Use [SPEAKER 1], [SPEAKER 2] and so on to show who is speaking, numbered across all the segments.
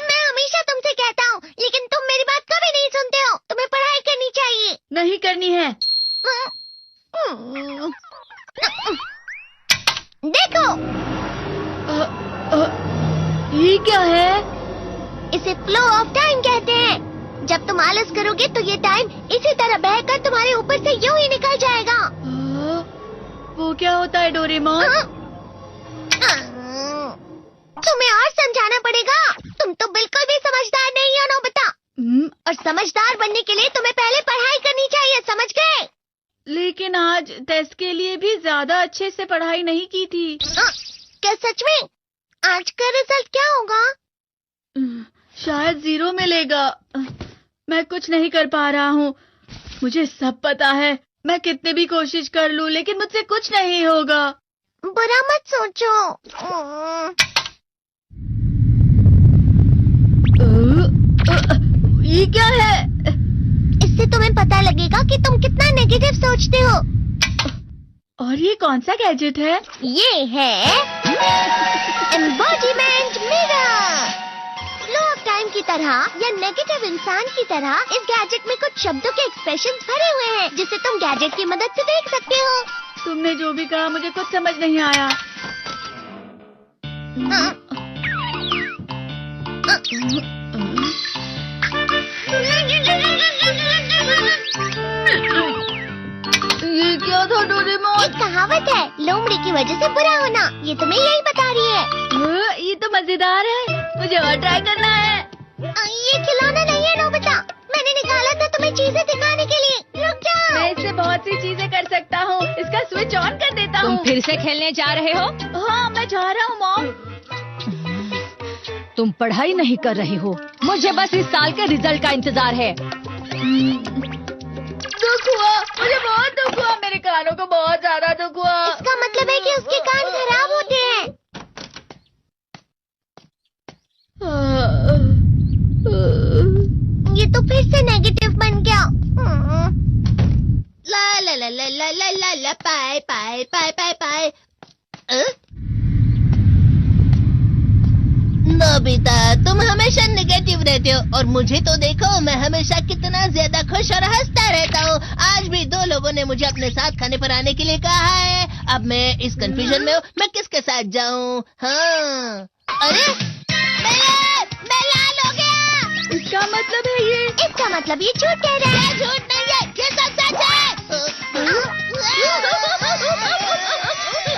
[SPEAKER 1] मैं हमेशा तुमसे कहता हूँ, लेकिन तुम मेरी बात कभी नहीं सुनते हो। तुम्हें पढ़ाई करनी चाहिए।
[SPEAKER 2] नहीं करनी है।
[SPEAKER 1] देखो,
[SPEAKER 2] ये क्या है?
[SPEAKER 1] इसे फ्लो ऑफ टाइम कहते हैं। जब तुम आलस करोगे तो ये टाइम इसी तरह बहकर तुम्हारे ऊपर से यूं ही निकल जाएगा।
[SPEAKER 2] वो क्या होता है डोरेमोन?
[SPEAKER 1] तुम्हें और समझाना पड़ेगा। तुम तो बिल्कुल भी समझदार नहीं हो नोबिता। और समझदार बनने के लिए तुम्हें पहले पढ़ाई करनी चाहिए, समझ गए?
[SPEAKER 2] लेकिन आज टेस्ट के लिए भी ज्यादा अच्छे से पढ़ाई नहीं की थी।
[SPEAKER 1] क्या सच में? आज का रिजल्ट क्या होगा?
[SPEAKER 2] शायद 0 मिलेगा। मैं कुछ नहीं कर पा रहा हूँ। मुझे सब पता है। मैं कितने भी कोशिश कर लूँ, लेकिन मुझसे कुछ नहीं होगा।
[SPEAKER 1] बुरा मत सोचो।
[SPEAKER 2] ये क्या है?
[SPEAKER 1] इससे तुम्हें पता लगेगा कि तुम कितना नेगेटिव सोचते हो।
[SPEAKER 2] और ये कौन सा गैजेट है?
[SPEAKER 1] ये है embodiment mirror. Flow of time की तरह या नेगेटिव इंसान की तरह इस गैजेट में कुछ शब्दों के एक्सप्रेशंस भरे हुए हैं, जिसे तुम गैजेट की मदद से देख सकते हो।
[SPEAKER 2] तुमने जो भी कहा मुझे कुछ समझ नहीं आया। ये क्या था डोरेमोन?
[SPEAKER 1] एक कहावत है, लोमड़ी की वजह से बुरा होना। ये तुम्हें यही बता रही है।
[SPEAKER 2] ये तो मजेदार है। मुझे और ट्राई करना है।
[SPEAKER 1] ये खिलौना नहीं है नोबिता। मैंने निकाला था तुम्हें चीजें दिखाने के लिए। रुक जाओ।
[SPEAKER 2] मैं इससे बहुत सी चीजें कर सकता हूँ। इसका स्विच ऑन कर देता हूँ।
[SPEAKER 3] तुम फिर से खेलने जा रहे हो?
[SPEAKER 2] हाँ, मैं जा रहा हूँ मॉम।
[SPEAKER 3] तुम पढ़ाई नहीं कर रही हो। मुझे बस इस साल के रिजल्ट का इंतजार है।
[SPEAKER 2] दुख हुआ, मुझे बहुत दुख हुआ। मेरे कानों को बहुत ज्यादा दुख हुआ।
[SPEAKER 1] इसका मतलब है कि उसके कान खराब होते हैं। ये तो फिर से नेगेटिव बन गया। ला ला ला ला ला ला ला ला पाए पाए पाए पाए पाए। नोबिता, तुम हमेशा नेगेटिव रहते हो और मुझे तो देखो, मैं हमेशा कितना ज्यादा खुश और हंसता रहता हूँ। आज भी 2 लोगों ने मुझे अपने साथ खाने पर आने के लिए कहा है। अब मैं इस कंफ्यूजन में हूँ, मैं किसके साथ जाऊँ? हाँ, अरे मैं लाल हो गया।
[SPEAKER 2] इसका मतलब है ये?
[SPEAKER 1] इसका मतलब ये झूठ कह रहा है। झूठ नहीं है, ये सब सच है।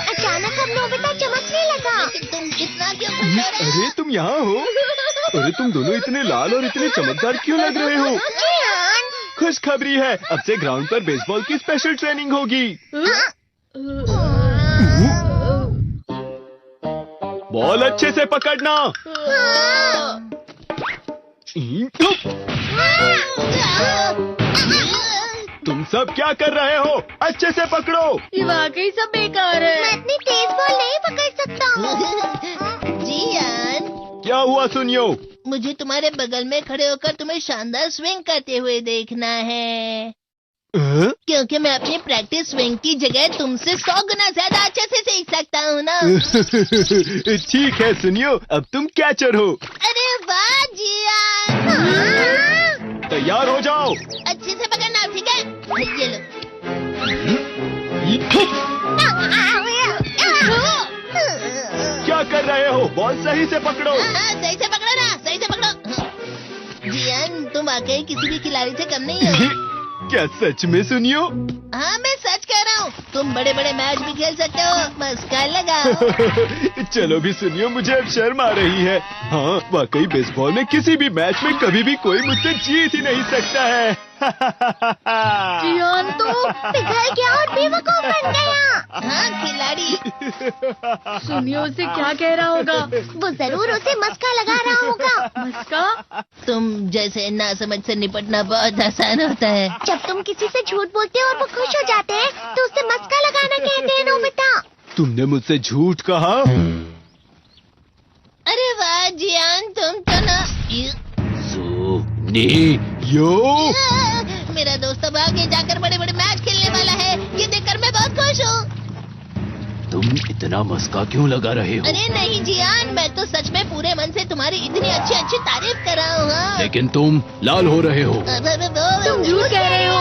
[SPEAKER 1] अचानक अब नोबिता चमकने लगा। तुम इतना क्यों खुश हो रहे हो?
[SPEAKER 4] अरे तुम यहाँ हो? अरे तुम दोनों इतने लाल और इतने चमकदार क्यों लग रहे हो? खुशखबरी है, अब से ग्राउंड पर बेसबॉल की स्पेशल ट्रेनिंग होगी। बॉल अच्छे से पकड़ना। तुम सब क्या कर रहे हो? अच्छे से पकड़ो।
[SPEAKER 2] ये वाकई सब बेकार है।
[SPEAKER 1] मैं इतनी तेज बॉल नहीं पकड़ सकता हूँ। जियान,
[SPEAKER 4] क्या हुआ सुनियो?
[SPEAKER 1] मुझे तुम्हारे बगल में खड़े होकर तुम्हें शानदार स्विंग करते हुए देखना है। क्योंकि मैं अपनी प्रैक्टिस स्विंग की जगह तुमसे 100 गुना ज्यादा अच्छे से सीख सकता हूँ ना।
[SPEAKER 4] ठीक है सुनियो, अब तुम कैचर हो।
[SPEAKER 1] अरे वाह जियान।
[SPEAKER 4] तैयार हो जाओ।
[SPEAKER 1] अच्छे से पकड़ना, ठीक है? ये लो।
[SPEAKER 4] क्या कर रहे हो? बॉल सही से पकड़ो।
[SPEAKER 1] सही से पकड़ो ना, सही से पकड़ो। जियान, तुम वाकई किसी भी खिलाड़ी से कम नहीं हो।
[SPEAKER 4] क्या सच में सुनियो?
[SPEAKER 1] हाँ, मैं सच कह रहा हूँ। तुम बड़े बड़े मैच भी खेल सकते हो, बस कर लगाओ।
[SPEAKER 4] चलो भी सुनियो, मुझे अब शर्म आ रही है। हाँ, वाकई बेसबॉल में किसी भी मैच में कभी भी कोई मुझसे जीत ही नहीं सकता है।
[SPEAKER 2] जियान तो
[SPEAKER 1] पिघल गया और बेवकूफ बन गया। हाँ, खिलाड़ी।
[SPEAKER 2] सुनियो उसे क्या कह रहा होगा?
[SPEAKER 1] वो जरूर उसे मस्का लगा रहा होगा।
[SPEAKER 2] मस्का?
[SPEAKER 1] तुम जैसे नासमझ से निपटना बहुत आसान होता है। जब तुम किसी से झूठ बोलते हो और वो खुश हो जाते हैं, तो उसे मस्का लगाना कहते हैं नोबिता।
[SPEAKER 4] तुमने मुझसे झूठ कहा?
[SPEAKER 1] अरे वाह जियान, तुम तो ना।
[SPEAKER 4] यो,
[SPEAKER 1] मेरा दोस्त अब आगे जाकर बड़े बड़े मैच खेलने वाला है। ये देखकर मैं बहुत खुश हूँ।
[SPEAKER 4] तुम इतना मस्का क्यों लगा रहे हो?
[SPEAKER 1] अरे नहीं जियान, मैं तो सच में पूरे मन से तुम्हारी इतनी अच्छी अच्छी तारीफ कर रहा हूँ। हाँ।
[SPEAKER 4] लेकिन तुम लाल हो रहे हो।
[SPEAKER 1] तुम
[SPEAKER 2] झूठ कह रहे हो।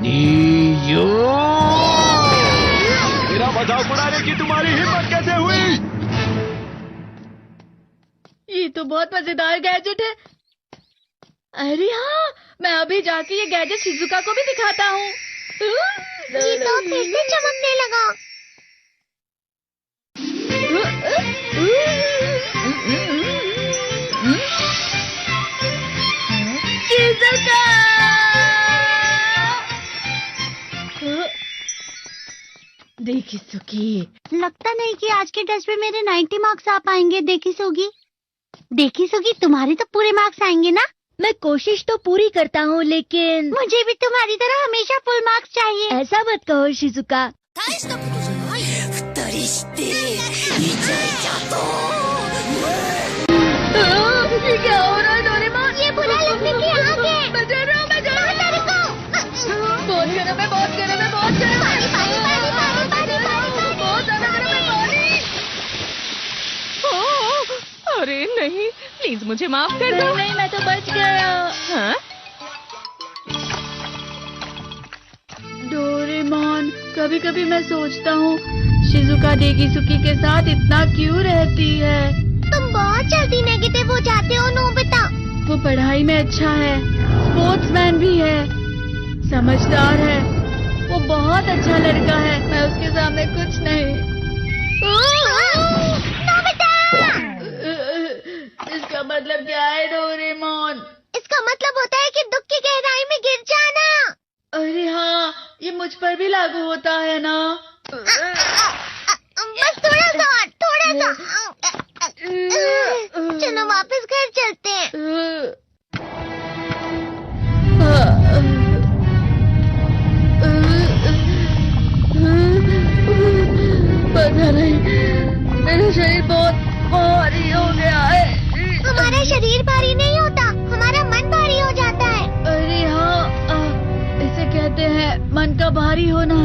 [SPEAKER 4] नीयो, मेरा मजाक उड़ाने की तुम्हारी हिम्मत कैसे हुई?
[SPEAKER 2] ये तो बहुत मजेदार गैजेट है। अरे हाँ, मैं अभी जाके ये गैजेट शिजुका को भी दिखाता हूँ।
[SPEAKER 1] ये तो फिर से चमकने लगा।
[SPEAKER 2] शिजुका! देखी सुकी,
[SPEAKER 5] लगता नहीं कि आज के टेस्ट में मेरे 90 मार्क्स आ पाएंगे। देखी सोगी तुम्हारे तो पूरे मार्क्स आएंगे ना?
[SPEAKER 3] मैं कोशिश तो पूरी करता हूँ, लेकिन
[SPEAKER 5] मुझे भी तुम्हारी तरह हमेशा फुल मार्क्स चाहिए।
[SPEAKER 3] ऐसा मत कहो शिजुका।
[SPEAKER 2] ये क्या हो रहा है डोरेमोन?
[SPEAKER 5] ये बुरा लगने की आग है।
[SPEAKER 2] मैं डर रहा हूँ, मैं डर रहा हूँ। बहुत गर्म है, बहुत गर्म है, बहुत गर्म है। बहुत ज्यादा गर्म है पानी।
[SPEAKER 6] अरे नहीं, प्लीज मुझे माफ कर दो।
[SPEAKER 2] नहीं, मैं तो बच गया।
[SPEAKER 6] हाँ?
[SPEAKER 2] डोरेमोन, कभी कभी मैं सोचता हूँ शिजुका डेगिसुकी के साथ इतना क्यों रहती है।
[SPEAKER 5] तुम बहुत जल्दी नेगेटिव हो जाते हो नोबिता।
[SPEAKER 2] वो पढ़ाई में अच्छा है, स्पोर्ट्समैन भी है, समझदार है, वो बहुत अच्छा लड़का है। मैं उसके सामने कुछ नहीं। इसका मतलब क्या है डोरेमोन?
[SPEAKER 5] इसका मतलब होता है कि दुख की गहराई में गिर जाना।
[SPEAKER 2] अरे हाँ, ये मुझ पर भी लागू होता है ना।
[SPEAKER 5] बस थोड़ा सा। चलो वापस घर चलते हैं।
[SPEAKER 2] पता नहीं, मेरा शरीर बहुत भारी हो गया है।
[SPEAKER 5] हमारा शरीर भारी नहीं होता, हमारा मन भारी हो जाता है।
[SPEAKER 2] अरे हाँ, इसे कहते हैं मन का भारी होना।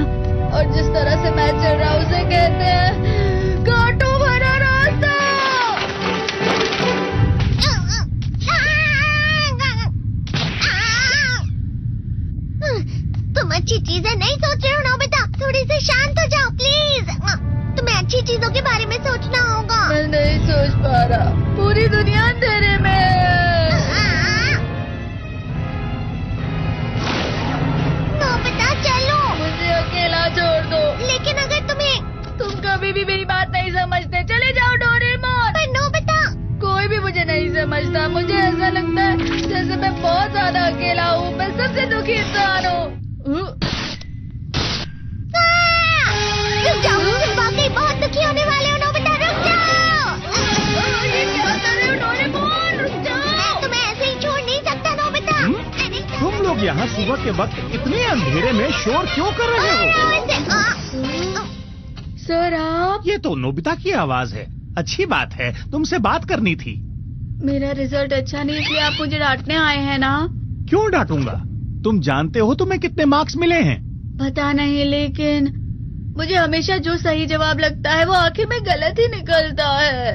[SPEAKER 2] और जिस तरह से मैं चल रहा हूँ उसे कहते हैं कांटों भरा रास्ता।
[SPEAKER 5] तुम अच्छी चीजें नहीं सोच रहे हो नोबिता, थोड़ी सी शांत हो जाओ प्लीज। तुम्हें अच्छी चीजों के बारे में सोचना होगा।
[SPEAKER 2] मैं नहीं सोच पा रहा, पूरी दुनिया अंधेरे में है।
[SPEAKER 5] नोबिता चलो।
[SPEAKER 2] मुझे अकेला छोड़ दो।
[SPEAKER 5] लेकिन अगर
[SPEAKER 2] तुम कभी भी मेरी बात नहीं समझते, चले जाओ डोरेमोन।
[SPEAKER 5] पर नोबिता।
[SPEAKER 2] कोई भी मुझे नहीं समझता। मुझे ऐसा लगता है जैसे मैं बहुत ज्यादा अकेला हूँ। मैं सबसे दुखी इंसान हूँ।
[SPEAKER 5] रुक जाओ, तुम वाकई बहुत दुखी होने वाले हो नोबिता, रुक जाओ।
[SPEAKER 2] ये क्या कर रहे हो डोरेमोन? रुक जाओ।
[SPEAKER 5] मैं तुम्हें ऐसे ही छोड़ नहीं सकता नोबिता। अरे
[SPEAKER 7] तुम लोग यहाँ सुबह के वक्त इतने अंधेरे में शोर क्यों कर रहे हो?
[SPEAKER 2] सर आप?
[SPEAKER 7] ये तो नोबिता की आवाज है। अच्छी बात है, तुमसे बात करनी थी।
[SPEAKER 2] मेरा रिजल्ट अच्छा नहीं, इसलिए आप मुझे डांटने आए हैं ना?
[SPEAKER 7] क्यों डांटूंगा? तुम जानते हो तुम्हें कितने मार्क्स मिले हैं?
[SPEAKER 2] पता नहीं, लेकिन मुझे हमेशा जो सही जवाब लगता है वो आखिर में गलत ही निकलता है।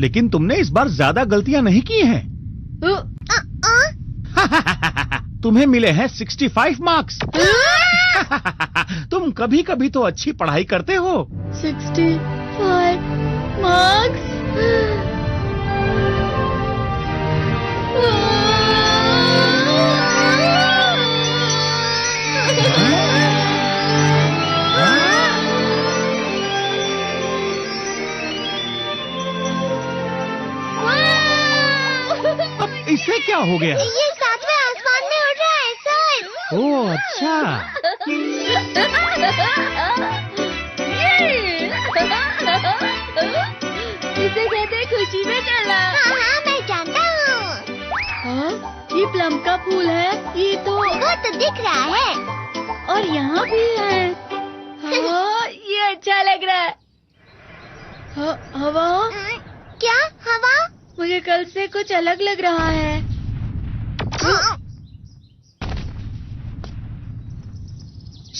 [SPEAKER 7] लेकिन तुमने इस बार ज्यादा गलतियां नहीं की हैं। तुम्हें मिले हैं 65 मार्क्स। तुम कभी कभी तो अच्छी पढ़ाई करते हो।
[SPEAKER 2] 65 मार्क्स?
[SPEAKER 7] अब इससे क्या हो गया?
[SPEAKER 5] ये सातवें आसमान में उड़ रहा है सर।
[SPEAKER 7] ओह अच्छा।
[SPEAKER 2] इसे कहते हैं खुशी में चलना।
[SPEAKER 5] हाँ मैं जानता हूँ।
[SPEAKER 2] हाँ, ये प्लम का फूल है। ये तो
[SPEAKER 5] वो तो दिख रहा है।
[SPEAKER 2] और यहाँ भी है। हाँ, ये अच्छा लग रहा है। हवा?
[SPEAKER 5] क्या हवा?
[SPEAKER 2] मुझे कल से कुछ अलग लग रहा है।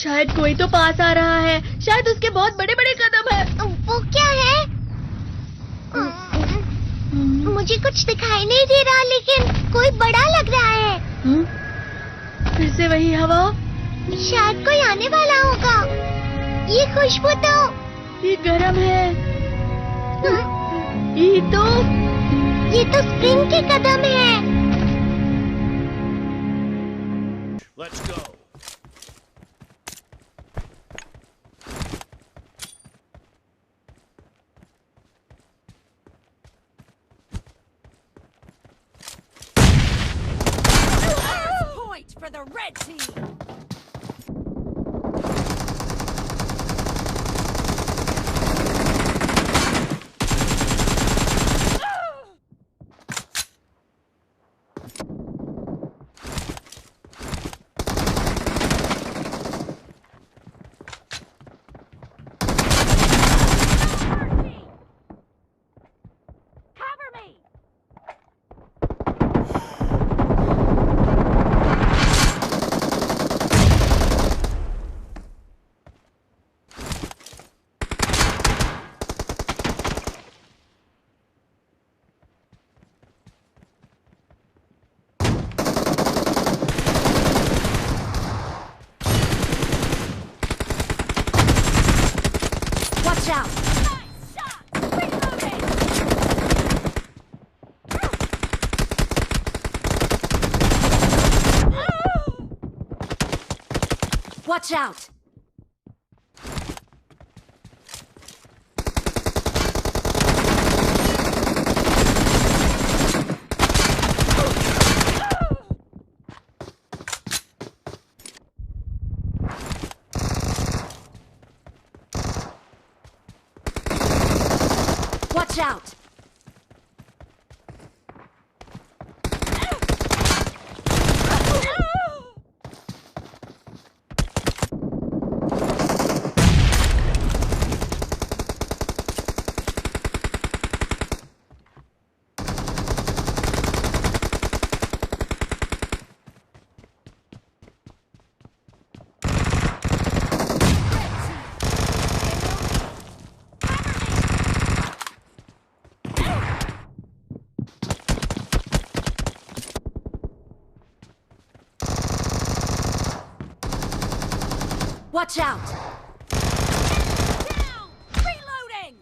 [SPEAKER 2] शायद कोई तो पास आ रहा है। शायद उसके बहुत बड़े बड़े कदम है।
[SPEAKER 5] वो क्या है? मुझे कुछ दिखाई नहीं दे रहा, लेकिन कोई बड़ा लग रहा है।
[SPEAKER 2] फिर से वही हवा।
[SPEAKER 5] शायद कोई आने वाला होगा। ये खुशबू तो
[SPEAKER 2] ये गरम है। ये तो
[SPEAKER 5] स्प्रिंग के कदम है।
[SPEAKER 8] Let's go.
[SPEAKER 3] Point for the red team. Watch out! Nice shot! Reloading! Watch out! Watch out! Watch out! Down! Reloading!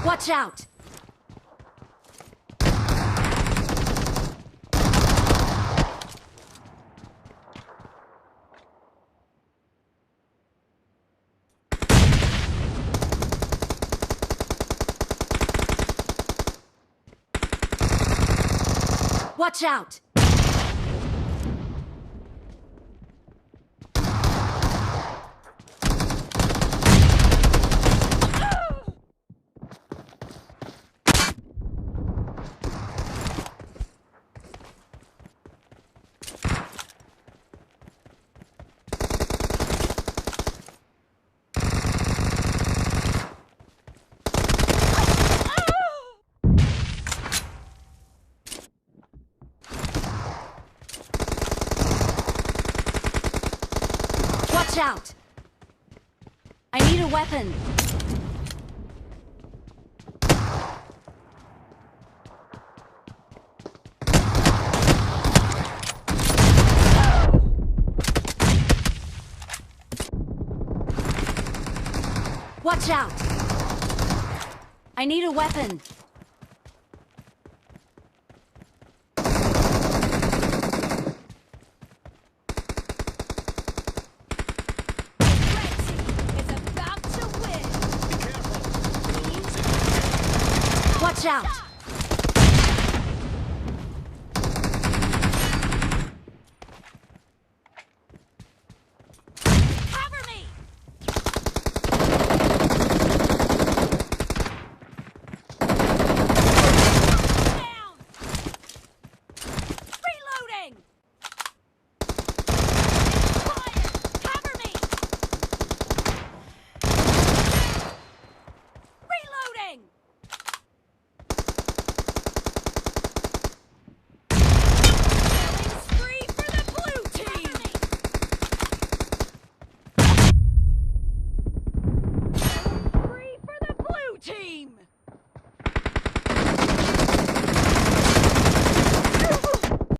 [SPEAKER 3] Watch out! Watch out! Watch out! I need a weapon. Watch out! I need a weapon. Watch out!